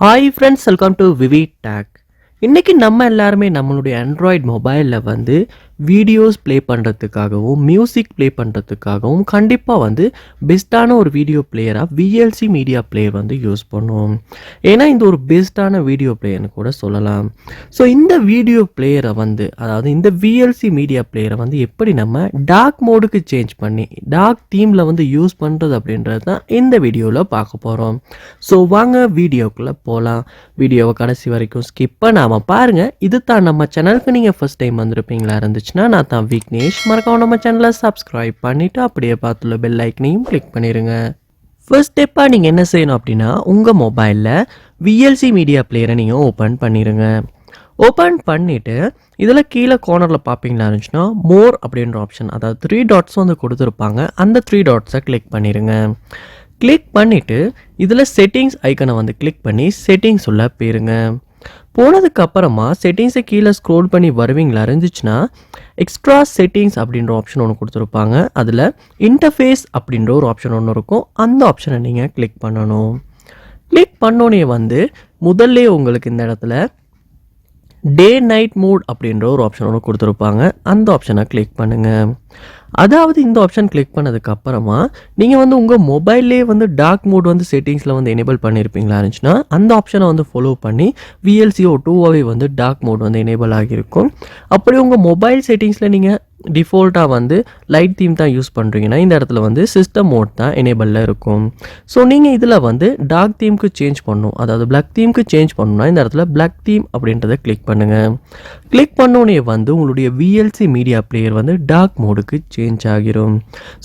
Hi friends, welcome to VividTech. இன்னைக்கு நம்ம எல்லாருமே நம்மளுடைய ஆண்ட்ராய்டு மொபைலில் வந்து வீடியோஸ் ப்ளே பண்ணுறதுக்காகவும் மியூசிக் ப்ளே பண்ணுறதுக்காகவும் கண்டிப்பாக வந்து பெஸ்ட்டான ஒரு வீடியோ பிளேயராக VLC மீடியா பிளேயர் வந்து யூஸ் பண்ணுவோம். ஏன்னா இந்த ஒரு பெஸ்ட்டான வீடியோ பிளேயர்னு கூட சொல்லலாம். ஸோ இந்த வீடியோ பிளேயரை வந்து அதாவது இந்த VLC மீடியா பிளேயரை வந்து எப்படி நம்ம டார்க் மோடுக்கு சேஞ்ச் பண்ணி டார்க் தீமில் வந்து யூஸ் பண்ணுறது அப்படின்றது தான் இந்த வீடியோவில் பார்க்க போகிறோம். ஸோ வாங்க வீடியோக்குள்ளே போகலாம். வீடியோவை கடைசி வரைக்கும் ஸ்கிப் பண்ணாமல் பாருங்க. இது தான் நம்ம சேனலுக்கு நீங்க ஃபர்ஸ்ட் டைம் வந்திருப்பீங்களா இருந்துச்சுன்னா நான் தான் விக்னேஷ். மறக்காம நம்ம சேனலை சப்ஸ்கிரைப் பண்ணிட்டு அப்படியே பார்த்துள்ள பெல் ஐக்கனையும் கிளிக் பண்ணிருங்க. ஃபர்ஸ்ட் ஸ்டெப்பாக நீங்கள் என்ன செய்யணும் அப்படின்னா உங்கள் மொபைலில் VLC மீடியா பிளேயரை நீங்கள் ஓப்பன் பண்ணிடுங்க. ஓப்பன் பண்ணிவிட்டு இதில் கீழே கார்னரில் பார்ப்பீங்களா இருந்துச்சுன்னா மோர் அப்படின்ற ஆப்ஷன், அதாவது 3 டாட்ஸ் வந்து கொடுத்துருப்பாங்க. அந்த 3 டாட்ஸை கிளிக் பண்ணிடுங்க. கிளிக் பண்ணிவிட்டு இதில் செட்டிங்ஸ் ஐக்கனை வந்து கிளிக் பண்ணி செட்டிங்ஸ் உள்ள போயிருங்க. போனதுக்கு அப்புறமா செட்டிங்ஸை கீழே ஸ்க்ரோல் பண்ணி வருவீங்களா இருந்துச்சுன்னா எக்ஸ்ட்ரா செட்டிங்ஸ் அப்படின்ற ஆப்ஷன் ஒன்று கொடுத்துருப்பாங்க. அதில் இன்டர்ஃபேஸ் அப்படின்ற ஒரு ஆப்ஷன் ஒன்று இருக்கும். அந்த ஆப்ஷனை நீங்கள் கிளிக் பண்ணணும். கிளிக் பண்ணோன்னே வந்து முதல்ல உங்களுக்கு இந்த இடத்துல டே நைட் மோட் அப்படின்ற ஒரு ஆப்ஷன் ஒன்று கொடுத்துருப்பாங்க. அந்த ஆப்ஷனை கிளிக் பண்ணுங்கள். அதாவது இந்த ஆப்ஷன் கிளிக் பண்ணதுக்கு அப்புறமா நீங்கள் வந்து உங்கள் மொபைல்லே வந்து டார்க் மோட் வந்து செட்டிங்ஸில் வந்து எனேபிள் பண்ணியிருப்பீங்களா இருந்துச்சுன்னா அந்த ஆப்ஷனை வந்து ஃபாலோ பண்ணி VLCO 2 வந்து டார்க் மோட் வந்து எனேபிள் ஆகியிருக்கும். அப்படி உங்கள் மொபைல் செட்டிங்ஸில் நீங்கள் டிஃபால்ட்டாக வந்து லைட் தீம் தான் யூஸ் பண்ணுறீங்கன்னா இந்த இடத்துல வந்து சிஸ்டம் மோட் தான் எனேபிளில் இருக்கும். ஸோ நீங்கள் இதில் வந்து டார்க் தீம்க்கு சேஞ்ச் பண்ணணும், அதாவது பிளாக் தீம்க்கு சேஞ்ச் பண்ணணும்னா இந்த இடத்துல பிளாக் தீம் அப்படின்றத கிளிக் பண்ணுங்கள். கிளிக் பண்ணோன்னே வந்து உங்களுடைய VLC மீடியா பிளேயர் வந்து டார்க் மோடுக்கு சேஞ்ச் ஆகிரும்.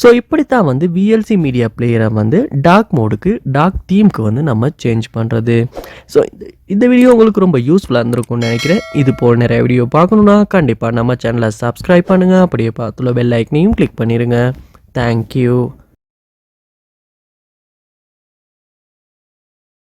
ஸோ இப்படித்தான் வந்து VLC மீடியா பிளேயரை வந்து டார்க் மோடுக்கு டார்க் தீம்க்கு வந்து நம்ம சேஞ்ச் பண்ணுறது. ஸோ இந்த வீடியோ உங்களுக்கு ரொம்ப யூஸ்ஃபுல்லாக இருந்திருக்கும்னு நினைக்கிறேன். இது போல் நிறைய வீடியோ பார்க்கணுன்னா கண்டிப்பாக நம்ம சேனலை சப்ஸ்கிரைப் பண்ணுங்கள். அப்படியே பார்த்துள்ள பெல் ஐக்கனையும் கிளிக் பண்ணிடுங்க. தேங்க்யூ.